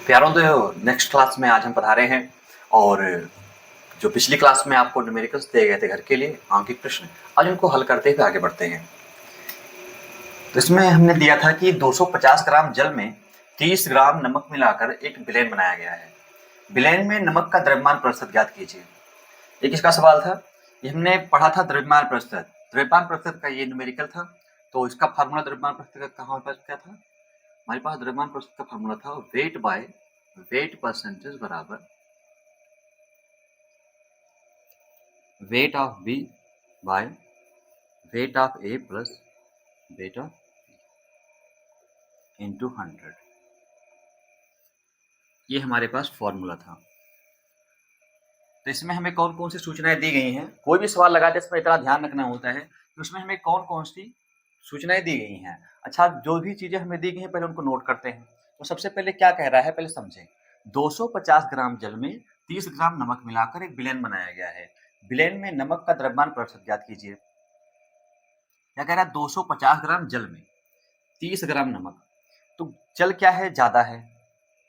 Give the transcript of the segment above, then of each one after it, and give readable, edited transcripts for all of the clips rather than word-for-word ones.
प्यारों तो next class में आज हम पढ़ा रहे हैं। और जो पिछली क्लास में आपको न्यूमेरिकल्स दिए गए थे घर के लिए आंकिक प्रश्न, आज उनको हल करते हुए आगे बढ़ते हैं। तो इसमें हमने दिया था कि 250 ग्राम जल में 30 ग्राम नमक मिलाकर एक विलेन बनाया गया है। विलेन में नमक का द्रव्यमान प्रतिशत ज्ञात कीजिए। एक इसका सवाल था। ये हमने पढ़ा था द्रव्यमान प्रतिशत। द्रव्यमान प्रतिशत का ये न्यूमेरिकल था। तो इसका फार्मूला द्रव्यमान प्रतिशत का कहाँ पर क्या था? हमारे पास द्रव्यमान प्रतिशत का फार्मूला था वेट बाय वेट परसेंटेज बराबर weight of B by weight of A plus weight of into 100। ये हमारे पास फॉर्मूला था। तो इसमें हमें कौन कौन सी सूचनाएं दी गई हैं, कोई भी सवाल लगाते इसमें इतना ध्यान रखना होता है कि उसमें हमें कौन कौन सी सूचनाएं दी गई हैं। अच्छा, जो भी चीजें हमें दी गई हैं पहले उनको नोट करते हैं। तो सबसे पहले क्या कह रहा है पहले समझें। 250 ग्राम जल में 30 ग्राम नमक मिलाकर एक विलेन बनाया गया है। विलेन में नमक का द्रव्यमान प्रतिशत ज्ञात कीजिए। क्या कह रहा है? 250 ग्राम जल में 30 ग्राम नमक। तो जल क्या है? ज्यादा है।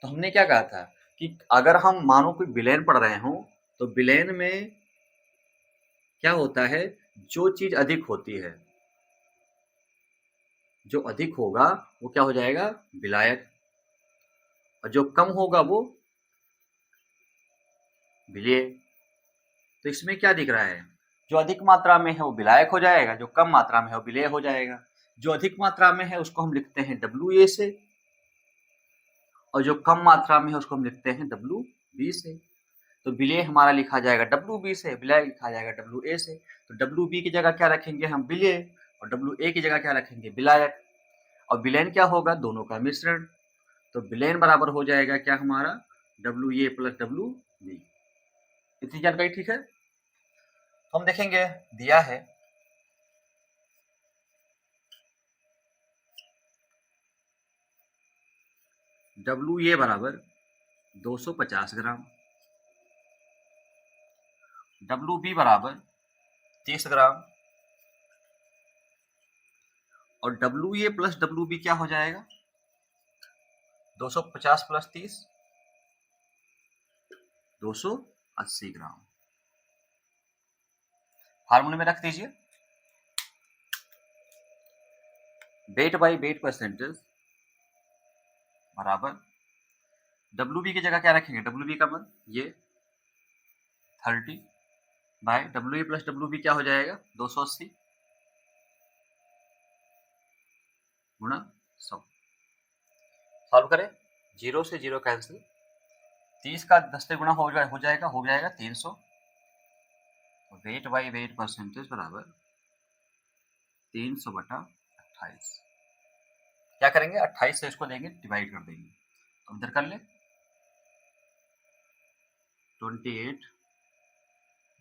तो हमने क्या कहा था कि अगर हम मानो कोई विलेन पढ़ रहे हों तो विलेन में क्या होता है, जो चीज अधिक होती है, जो अधिक होगा वो क्या हो जाएगा? विलायक। और जो कम होगा वो विलेय। तो इसमें क्या दिख रहा है? जो अधिक मात्रा में है वो विलायक हो जाएगा, जो कम मात्रा में है वो विलेय हो जाएगा। जो अधिक मात्रा में है उसको हम लिखते हैं WA से, और जो कम मात्रा में है उसको हम लिखते हैं WB से। तो विलेय हमारा लिखा जाएगा WB से, विलायक लिखा जाएगा WA से। तो WB की जगह क्या रखेंगे हम? विलेय। और WA की जगह क्या रखेंगे? विलायक। और विलेन क्या होगा? दोनों का मिश्रण। तो विलेन बराबर हो जाएगा क्या हमारा? WA plus WB। इतनी जानकारी ठीक है? हम देखेंगे दिया है WA बराबर 250 ग्राम, WB बराबर 30 ग्राम, और WA प्लस WB क्या हो जाएगा? 250 प्लस 30 280 ग्राम। फार्मूले में रख दीजिए वेट बाई वेट परसेंटेज बराबर WB की जगह क्या रखेंगे? WB का मान ये 30 बाय WA प्लस WB क्या हो जाएगा? 280 गुणा 100। सॉल्व करें, 0 से 0 कैंसिल, 30 का 10 से गुणा हो जाएगा 300। वेट बाई वेट परसेंटेज बराबर 300/28। क्या करेंगे? 28 से इसको देंगे डिवाइड कर देंगे। अब इधर कर ले 28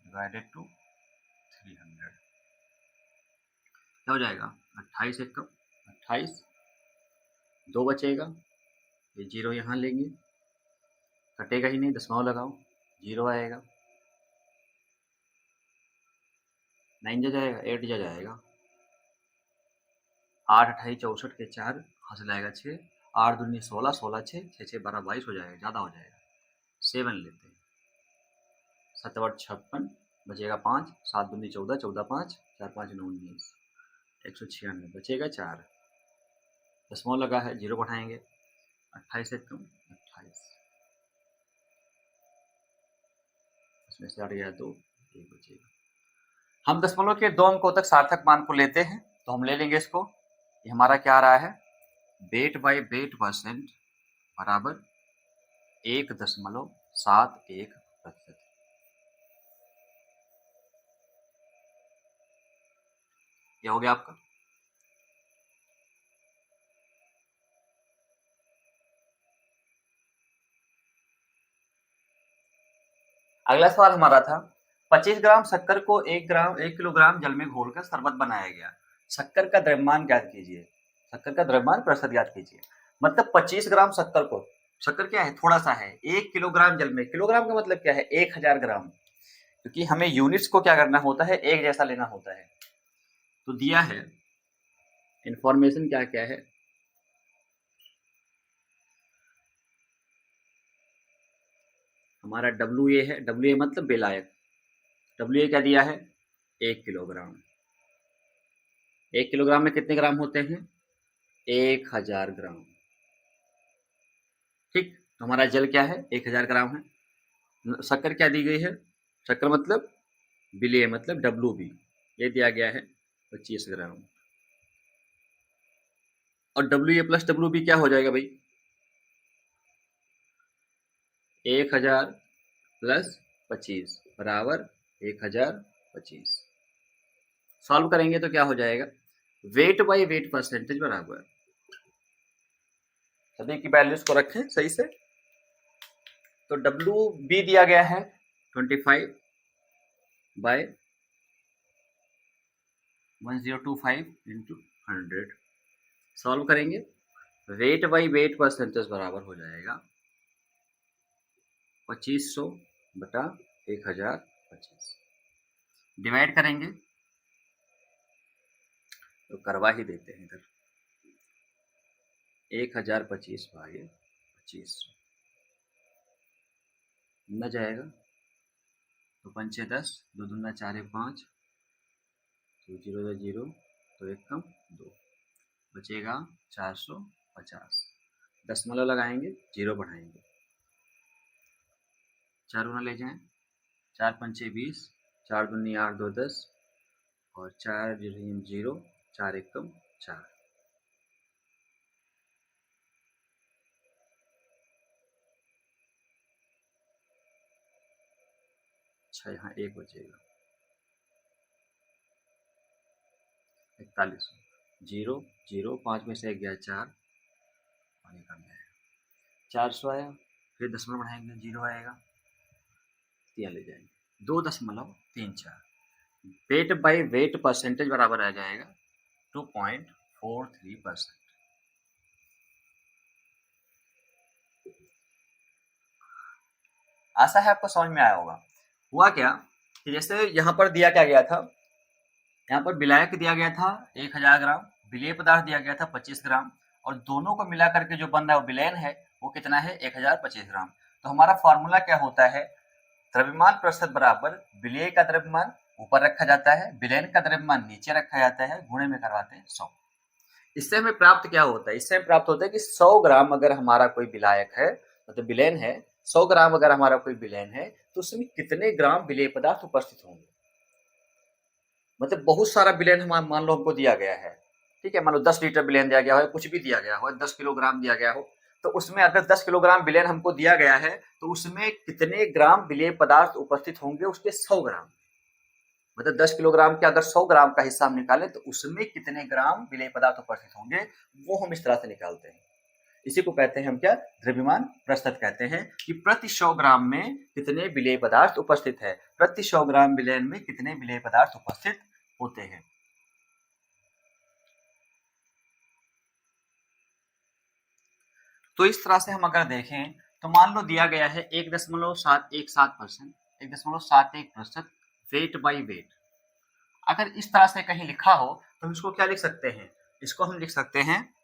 डिवाइडेड टू 300 क्या हो जाएगा? 28 एक कम 28, 2 बचेगा, ये 0 यहाँ लेंगे, कटेगा ही नहीं, दशमलव लगाओ, 0 आएगा, 9 जा जाएगा, 8 जा जाएगा, 8 28 64 के 4 हासिल आएगा 6, 8 दूनी 16, 16 6 6 6 12 22 हो जाएगा, ज़्यादा हो जाएगा, 7 लेते हैं, 7 8 56 बचेगा 5, 7 दूनी 14, 14 5 4 5 9 19, 196 बचेगा 4, दशमलव लगा है, 0 बढ़ाएंगे, 28 एक कम 28, इसमें से 8 गया 2, 1 बचेगा। हम दशमलव के 2 अंकों तक सार्थक मान को लेते हैं, तो हम ले लेंगे इसको। ये हमारा क्या आ रहा है? वेट बाई वेट परसेंट बराबर 1.71%। क्या हो गया आपका? अगला सवाल हमारा था 25 ग्राम शक्कर को 1 किलोग्राम जल में घोलकर शरबत बनाया गया। शक्कर का द्रव्यमान ज्ञात कीजिए। शक्कर का द्रव्यमान प्रतिशत ज्ञात कीजिए। मतलब 25 ग्राम शक्कर को, शक्कर क्या है? थोड़ा सा है, 1 किलोग्राम जल में, किलोग्राम का मतलब क्या है? 1000 ग्राम, क्योंकि हमें यूनिट्स को क्या करना होता है? एक जैसा लेना होता है। तो दिया है इंफॉर्मेशन क्या क्या है? हमारा WA है, WA मतलब विलायक। WA क्या दिया है? 1 किलोग्राम। 1 किलोग्राम में कितने ग्राम होते हैं? 1000 ग्राम। ठीक, तो हमारा जल क्या है? 1000 ग्राम है। शक्कर क्या दी गई है? शक्कर मतलब विलेय मतलब WB, ये दिया गया है 25 ग्राम। और WA प्लस WB क्या हो जाएगा भाई? 1000 प्लस 25 बराबर 1025। सॉल्व करेंगे तो क्या हो जाएगा? वेट बाई वेट परसेंटेज बराबर, सभी की वैल्यूज को रखें सही से। तो WB दिया गया है 25 बाय 1025 इंटू 100। सॉल्व करेंगे, वेट बाई वेट परसेंटेज बराबर हो जाएगा 2500 बटा 1025। डिवाइड करेंगे तो करवा ही देते हैं इधर, 1025 भागे 2500 न जाएगा तो 5 10, 2 दूना 4 5, तो 0 0, तो 1 कम 2, बचेगा 450। दशमलव लगाएंगे, 0 बढ़ाएंगे, 4 गुना ले जाएं, 4 पंचे 20, 4 दूनी 8 2 10, और 4 0, 4 1 कम 4। अच्छा, यहाँ 1 बचेगा, 41। 0 0, 5 में से 1 गया 4, और ये कम जाएगा 400 आया। फिर दशमलव बढ़ाएंगे, 0 आएगा, 3 ले जाएंगे, 2.34। वेट बाई वेट परसेंटेज बराबर आ जाएगा 2.43%। आशा है आपको समझ में आया होगा। हुआ क्या कि जैसे यहाँ पर दिया क्या गया था, यहाँ पर विलायक दिया गया था 1000 ग्राम, विलेय पदार्थ दिया गया था 25 ग्राम, और दोनों को मिला करके जो बन रहा है विलयन है वो कितना है? 1025 ग्राम। तो हमारा फॉर्मूला क्या होता है? द्रव्यमान प्रतिशत बराबर विलेय का द्रव्यमान ऊपर रखा जाता है, विलयन का द्रव्यमान नीचे रखा जाता है, गुणे में करवाते हैं 100। इससे हमें प्राप्त क्या होता है? इससे हमें प्राप्त होता है कि 100 ग्राम अगर हमारा कोई विलायक है, मतलब विलयन है, 100 ग्राम अगर हमारा कोई विलयन है तो उसमें कितने ग्राम विलेय पदार्थ उपस्थित होंगे। मतलब बहुत सारा विलयन हम मान लो हमको दिया गया है, ठीक है, मान लो 10 लीटर विलयन दिया गया हो, कुछ भी दिया गया हो, 10 किलोग्राम दिया गया हो, तो उसमें अगर 10 किलोग्राम विलयन हमको दिया गया है तो उसमें कितने ग्राम विलेय पदार्थ उपस्थित होंगे? उसके 100 ग्राम। मतलब 10 किलोग्राम के अगर 100 ग्राम का हिस्सा हम निकालें तो उसमें कितने ग्राम विलेय पदार्थ उपस्थित होंगे, वो हम इस तरह से निकालते हैं। इसी को कहते हैं हम क्या? द्रव्यमान प्रतिशत कहते हैं कि प्रति 100 ग्राम में कितने विलेय पदार्थ उपस्थित है, प्रति 100 ग्राम विलयन में कितने विलेय पदार्थ उपस्थित होते हैं। तो इस तरह से हम अगर देखें तो मान लो दिया गया है 1.717%, 1.71% वेट बाई वेट। अगर इस तरह से कहीं लिखा हो तो हम इसको क्या लिख सकते हैं? इसको हम लिख सकते हैं,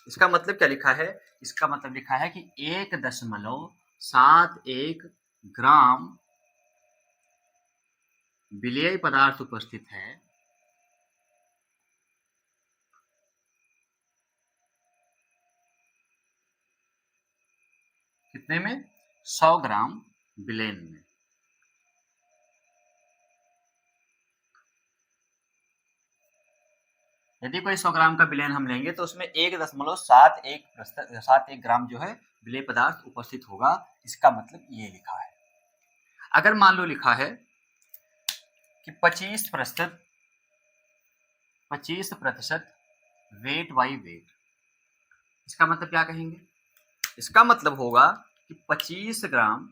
इसका मतलब क्या लिखा है? इसका मतलब लिखा है कि 1.71 ग्राम विलेय पदार्थ उपस्थित है कितने में? 100 ग्राम विलयन में। यदि कोई 100 ग्राम का विलयन हम लेंगे तो उसमें 1.71 ग्राम जो है विलेय पदार्थ उपस्थित होगा। इसका मतलब ये लिखा है। अगर मान लो लिखा है कि 25% वेट बाई वेट, इसका मतलब क्या कहेंगे? इसका मतलब होगा कि 25 ग्राम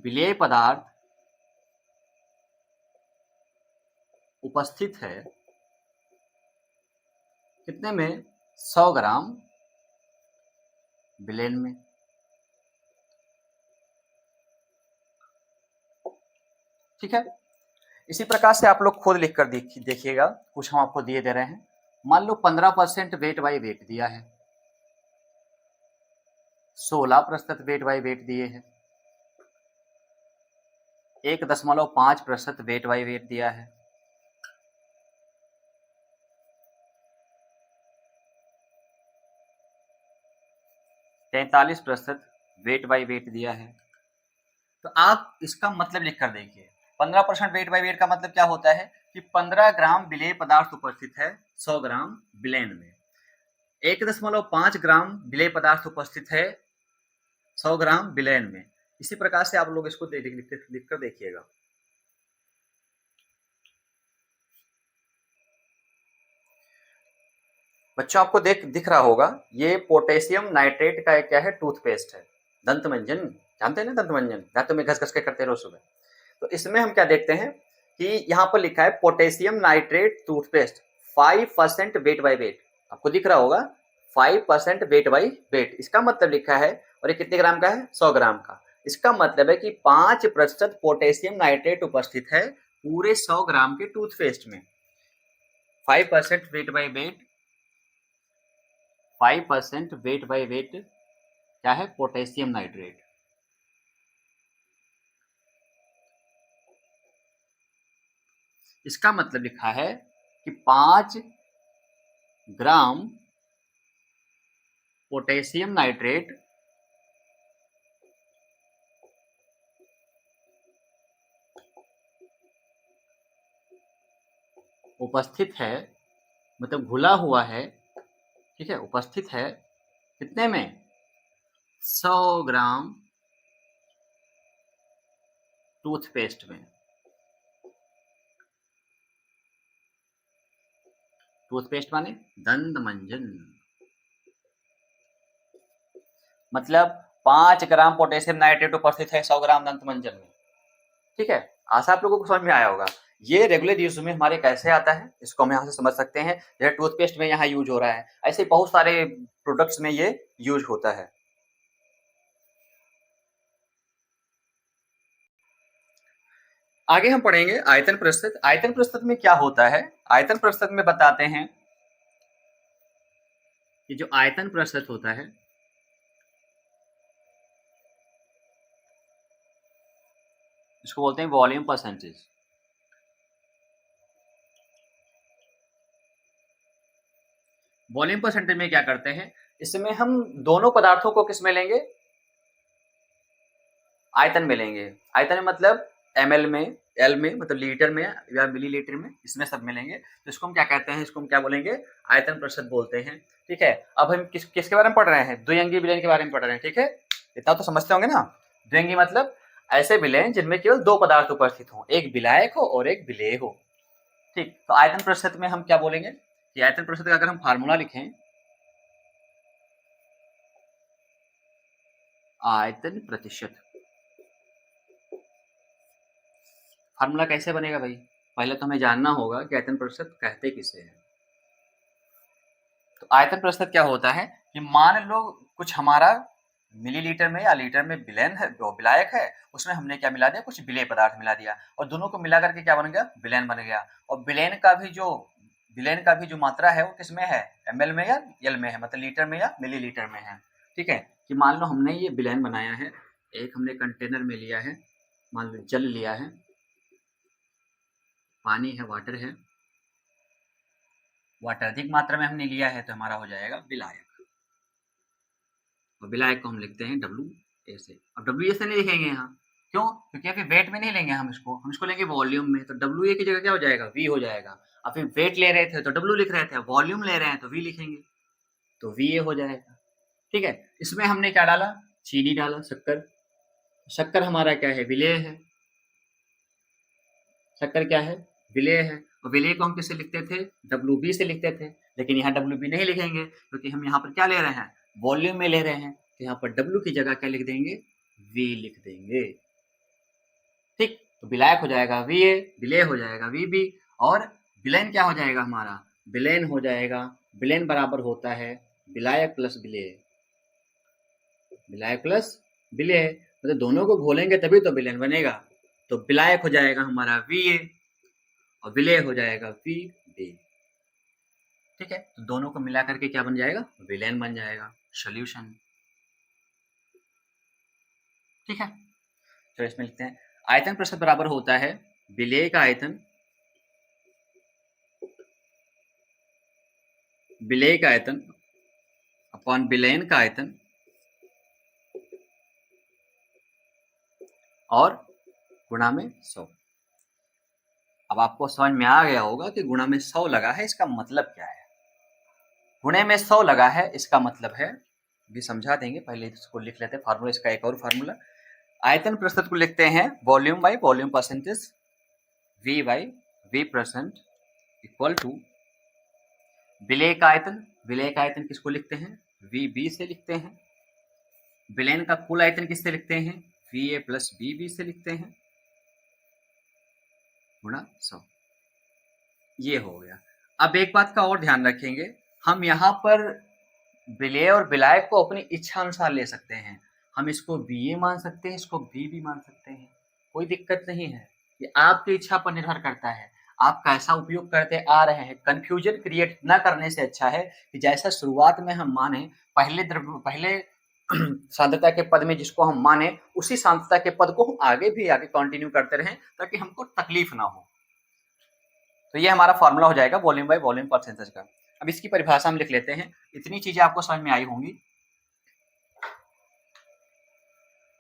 विलेय पदार्थ उपस्थित है कितने में? 100 ग्राम विलयन में। ठीक है, इसी प्रकार से आप लोग खुद लिखकर देखिएगा, कुछ हम आपको दिए दे रहे हैं। मान लो 15% वेट बाई वेट दिया है, 16% वेट बाई वेट दिए हैं, 1.5% वेट बाई वेट दिया है, 43% वेट बाई वेट दिया है। तो आप इसका मतलब लिख कर देखिए, 15% वेट बाई वेट का मतलब क्या होता है कि 15 ग्राम विलेय पदार्थ उपस्थित है 100 ग्राम विलेन में, 1.5 ग्राम विलेय पदार्थ उपस्थित है 100 ग्राम विलेन में। इसी प्रकार से आप लोग इसको लिख कर देखिएगा। बच्चों आपको दिख रहा होगा, ये पोटेशियम नाइट्रेट का क्या है, टूथपेस्ट है, दंत मंजन, जानते हैं ना दंत मंजन, दांतों में घस घस के करते रहो सुबह। तो इसमें हम क्या देखते हैं कि यहाँ पर लिखा है potassium nitrate toothpaste 5% weight by wait, आपको दिख रहा होगा 5% वेट बाई वेट, इसका मतलब लिखा है, और ये कितने ग्राम का है, 100 ग्राम का। इसका मतलब है कि 5% पोटेशियम नाइट्रेट उपस्थित है पूरे 100 ग्राम के टूथपेस्ट में। 5% weight by wait, 5% weight by wait क्या है, पोटेशियम नाइट्रेट। इसका मतलब लिखा है कि 5 ग्राम पोटेशियम नाइट्रेट उपस्थित है, मतलब घुला हुआ है, ठीक है, उपस्थित है कितने में, 100 ग्राम टूथपेस्ट में। टूथपेस्ट माने दंत मंजन, मतलब 5 ग्राम पोटेशियम नाइट्रेट उपस्थित है 100 ग्राम दंत मंजन में। ठीक है, आशा आप लोगों को समझ में आया होगा। ये रेगुलर यूज में हमारे कैसे आता है, इसको हम यहाँ से समझ सकते हैं। जैसे टूथपेस्ट में यहाँ यूज हो रहा है, ऐसे बहुत सारे प्रोडक्ट्स में ये यूज होता है। आगे हम पढ़ेंगे आयतन प्रस्थित। आयतन प्रस्थित में क्या होता है, आयतन प्रस्थित में बताते हैं कि जो आयतन प्रस्थित होता है इसको बोलते हैं वॉल्यूम परसेंटेज। वॉल्यूम परसेंटेज में क्या करते हैं, इसमें हम दोनों पदार्थों को किस में लेंगे, आयतन में लेंगे। आयतन में मतलब ml में, एल में मतलब लीटर में या मिलीलीटर में, इसमें सब मिलेंगे। तो इसको हम क्या कहते हैं, इसको हम क्या बोलेंगे, आयतन प्रतिशत बोलते हैं। ठीक है, अब हम किसके बारे में पढ़ रहे हैं, द्विअंगी विलयन के बारे में पढ़ रहे हैं। ठीक है, इतना तो समझते होंगे ना। द्विअंगी मतलब ऐसे विलयन जिनमें केवल दो पदार्थ उपस्थित हो, एक विलायक हो और एक विलेय हो। ठीक, तो आयतन प्रतिशत में हम क्या बोलेंगे कि आयतन प्रतिशत का अगर हम फार्मूला लिखें, आयतन प्रतिशत फार्मूला कैसे बनेगा भाई, पहले तो हमें जानना होगा कि आयतन प्रतिशत कहते किसे हैं। तो आयतन प्रतिशत क्या होता है कि मान लो कुछ हमारा मिलीलीटर में या लीटर में विलयन है, जो विलायक है, उसमें हमने क्या मिला दिया, कुछ विलेय पदार्थ मिला दिया, और दोनों को मिला करके क्या बन गया, विलयन बन गया। और विलयन का भी जो मात्रा है वो किसमें है, ml में या एल में है, मतलब लीटर में या मिलीलीटर में है। ठीक है, कि मान लो हमने ये विलयन बनाया है, एक हमने कंटेनर में लिया है, मान लो जल लिया है, पानी है, वाटर है, वाटर अधिक मात्रा में हमने लिया है तो हमारा हो जाएगा विलायक, और विलायक को हम लिखते हैं डब्ल्यू ऐसे। अब डब्ल्यू ऐसे नहीं लिखेंगे यहाँ, क्यों, क्योंकि अभी वेट में नहीं लेंगे हम इसको लेंगे वॉल्यूम में, तो डब्ल्यू ए की जगह क्या हो जाएगा, वी हो जाएगा। अब फिर वेट ले रहे थे तो डब्ल्यू लिख रहे थे, वॉल्यूम ले रहे हैं तो वी लिखेंगे, तो वी ए हो जाएगा। ठीक है, इसमें हमने क्या डाला, चीनी डाला, शक्कर, शक्कर हमारा क्या है, विलेय है, शक्कर क्या है, विलेय है, और विलेय को हम किससे लिखते थे, डब्ल्यू बी से लिखते थे। लेकिन यहाँ डब्ल्यू बी नहीं लिखेंगे, क्योंकि हम यहाँ पर क्या ले रहे हैं, वॉल्यूम में ले रहे हैं, तो यहाँ पर डब्ल्यू की जगह क्या लिख देंगे, वी लिख देंगे। ठीक, तो विलायक हो जाएगा वी ए, विलेय हो जाएगा वी बी, और विलयन क्या हो जाएगा हमारा, विलयन हो जाएगा, विलयन बराबर होता है विलायक प्लस विलेय, विलायक प्लस विलेय, मतलब दोनों को घोलेंगे तभी तो विलयन बनेगा। तो विलायक हो जाएगा हमारा वी ए और विलेय हो जाएगा वी बी। ठीक है, तो दोनों को मिला करके क्या बन जाएगा, विलयन बन जाएगा। सॉल्यूशन। ठीक है, तो इसमें लिखते हैं आयतन प्रतिशत बराबर होता है विलेय का आयतन, विलेय का आयतन अपॉन विलयन का आयतन और गुणा में 100। अब आपको समझ में आ गया होगा कि गुणा में 100 लगा है, इसका मतलब क्या है। गुणे में 100 लगा है, इसका मतलब है, भी समझा देंगे, पहले इसको लिख लेते हैं फार्मूला, इसका एक और फार्मूला। आयतन प्रतिशत को लिखते हैं volume by volume percentage, V by V percent equal to विलेय का आयतन, विलेय का आयतन किसको लिखते हैं, VB से लिखते हैं। विलयन का कुल आयतन किससे लिखते हैं, VA प्लस VB से लिखते हैं, गुणा 100। ये हो गया। अब एक बात का और ध्यान रखेंगे, हम यहाँ पर विलेय और विलायक को अपनी इच्छा अनुसार ले सकते हैं। हम इसको BA मान सकते हैं, इसको BB मान सकते हैं, कोई दिक्कत नहीं है। ये आपकी इच्छा पर निर्भर करता है, आप कैसा उपयोग करते आ रहे हैं। कंफ्यूजन क्रिएट न करने से अच्छा है कि जैसा शुरुआत में हम माने, पहले सांद्रता के पद में जिसको हम माने, उसी सांद्रता के पद को हम आगे कंटिन्यू करते रहें, ताकि हमको तकलीफ ना हो। तो ये हमारा फॉर्मूला हो जाएगा वॉल्यूम बाय वॉल्यूम परसेंटेज का। अब इसकी परिभाषा हम लिख लेते हैं। इतनी चीजें आपको समझ में आई होंगी,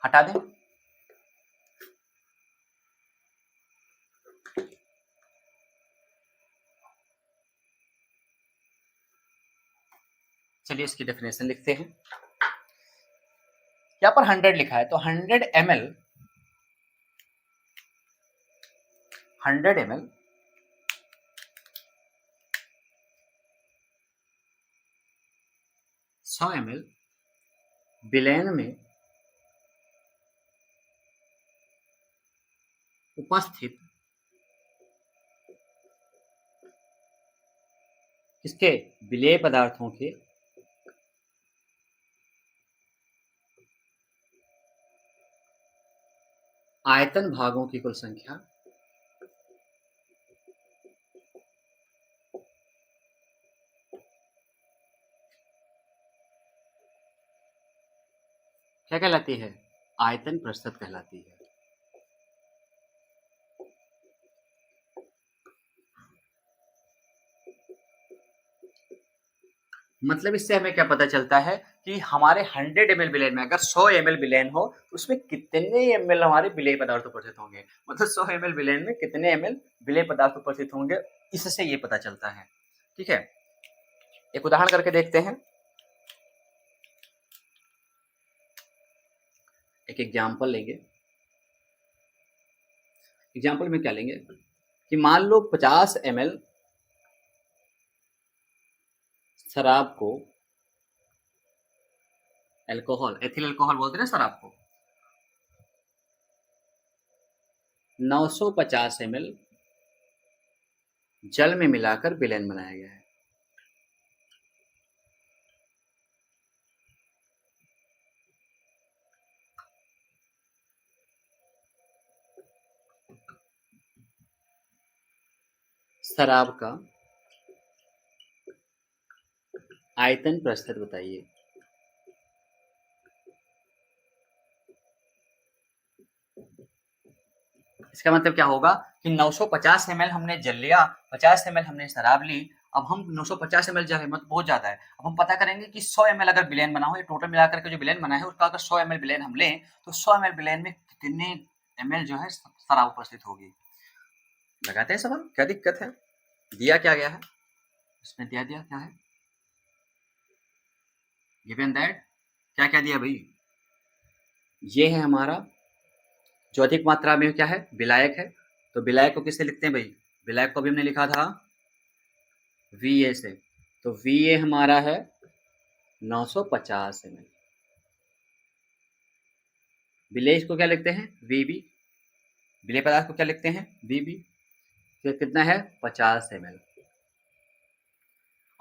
हटा दें। चलिए इसकी डेफिनेशन लिखते हैं। यहाँ पर 100 लिखा है, तो 100 ml 100 ml विलयन में उपस्थित किसके, विलेय पदार्थों के आयतन भागों की कुल संख्या क्या कहलाती है, आयतन प्रतिशत कहलाती है। मतलब इससे हमें क्या पता चलता है कि हमारे 100 ml विलेन में अगर 100 ml विलेन हो तो उसमें कितने ml हमारे विलेय पदार्थ उपस्थित होंगे, मतलब 100 ml विलेन में कितने ml विलेय पदार्थ उपस्थित होंगे, इससे ये पता चलता है। ठीक है, एक उदाहरण करके देखते हैं। एक एग्जाम्पल लेंगे। एग्जाम्पल में क्या लेंगे कि मान लो 50 ml शराब को, अल्कोहल, एथिल अल्कोहल बोलते हैं ना शराब को, 950 ml जल में मिलाकर विलयन बनाया गया है। शराब का आयतन प्रतिशत बताइए। इसका मतलब क्या होगा कि 950 ml हमने जल लिया, 50 ml हमने शराब ली। अब हम 950 ml जल, मतलब बहुत ज्यादा है। अब हम पता करेंगे कि 100 ml अगर विलयन बना हो, ये टोटल मिलाकर के जो विलयन बना है उसका अगर 100 ml विलयन हम लें तो 100 ml विलयन में कितने ml जो है शराब उपस्थित होगी। लगाते हैं सवाल, क्या दिक्कत है। दिया क्या गया है इसमें, दिया क्या है, गिवन दैट, क्या क्या दिया भाई, ये है हमारा जो अधिक मात्रा में क्या है, विलायक है। तो विलायक को किससे लिखते हैं भाई, विलायक को भी हमने लिखा था VA से। तो VA हमारा है 950 ml। विलेय को क्या लिखते हैं, VB, विलेय पदार्थ को क्या लिखते हैं, VB। तो कितना है 50 ml।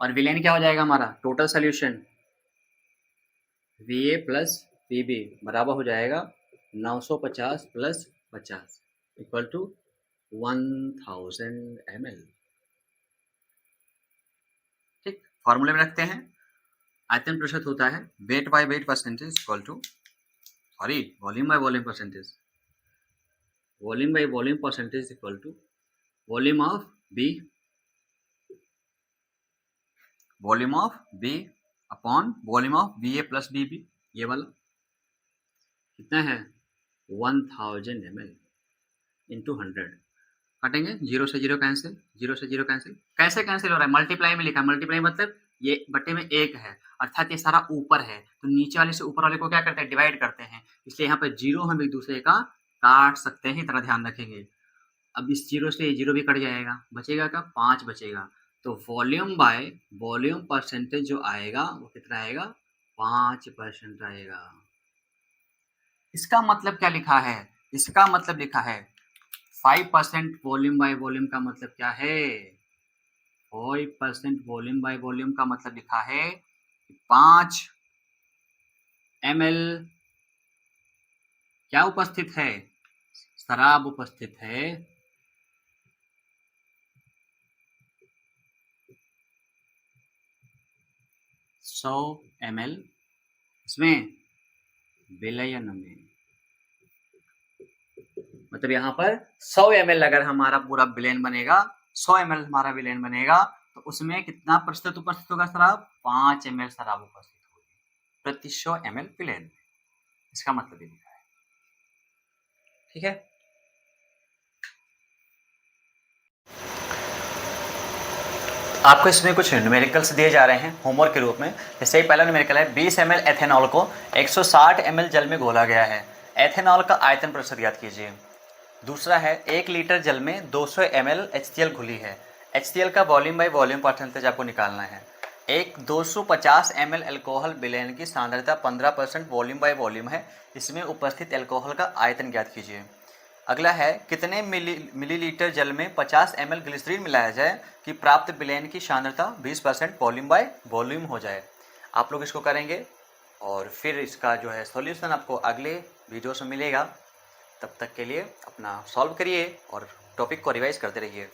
और विलेन क्या हो जाएगा हमारा, total solution VA plus VB बराबर हो जाएगा 950 प्लस 50 इक्वल टू 1000 ml। ठीक, फॉर्मूले में रखते हैं। आयतन प्रतिशत होता है weight by weight percentage equal to sorry, volume by volume percentage, volume by volume percentage equal to volume of B, volume of B upon volume of B A plus B B, ये वाला कितना है 1000 ml into 100, काटेंगे, zero से zero cancel, zero से zero cancel, कैसे cancel हो रहा है, मल्टीप्लाई में लिखा है, मल्टीप्लाई मतलब ये बट्टे में एक है, अर्थात ये सारा ऊपर है, तो नीचे वाले से ऊपर वाले को क्या करते हैं, डिवाइड करते हैं, इसलिए यहाँ पे जीरो हम एक दूसरे का काट सकते हैं, इतना ध्यान रखेंगे। अब इस जीरो से ये जीरो भी कट जाएगा, बचेगा क्या 5 बचेगा, तो वॉल्यूम बाय वॉल्यूम परसेंटेज जो आएगा वो कितना आएगा 5% आएगा। इसका मतलब क्या लिखा है, इसका मतलब लिखा है 5% वॉल्यूम बाय वॉल्यूम का मतलब क्या है, 5% वॉल्यूम बाय वॉल्यूम का मतलब लिखा है 5 ml क्या उपस्थित है, शराब उपस्थित है, सौ ml इसमें विलयन में, मतलब यहाँ पर 100 ml अगर हमारा पूरा विलयन बनेगा, 100 ml हमारा विलयन बनेगा, तो उसमें कितना प्रतिशत उपस्थित होगा शराब, 5 ml शराब उपस्थित होगी प्रति 100 ml विलयन, इसका मतलब ये लिखा है। ठीक है, आपको इसमें कुछ न्यूमेरिकल्स दिए जा रहे हैं होमवर्क के रूप में। जैसे पहला न्यूमेरिकल है 20 ml एथेनॉल को 160 ml जल में घोला गया है, एथेनॉल का आयतन प्रतिशत ज्ञात कीजिए। दूसरा है 1 लीटर जल में 200 ml HCl घुली है, HCl का वॉल्यूम बाय वॉल्यूम परसेंटेज आपको निकालना है। एक 250 ml एल्कोहल विलयन की सांद्रता 15% वॉल्यूम बाय वॉल्यूम है, इसमें उपस्थित एल्कोहल का आयतन ज्ञात कीजिए। अगला है कितने मिलीलीटर जल में 50 ml ग्लिसरीन मिलाया जाए कि प्राप्त विलयन की सांद्रता 20% वॉल्यूम बाय वॉल्यूम हो जाए। आप लोग इसको करेंगे और फिर इसका जो है सॉल्यूशन आपको अगले वीडियो में मिलेगा। तब तक के लिए अपना सॉल्व करिए और टॉपिक को रिवाइज करते रहिए।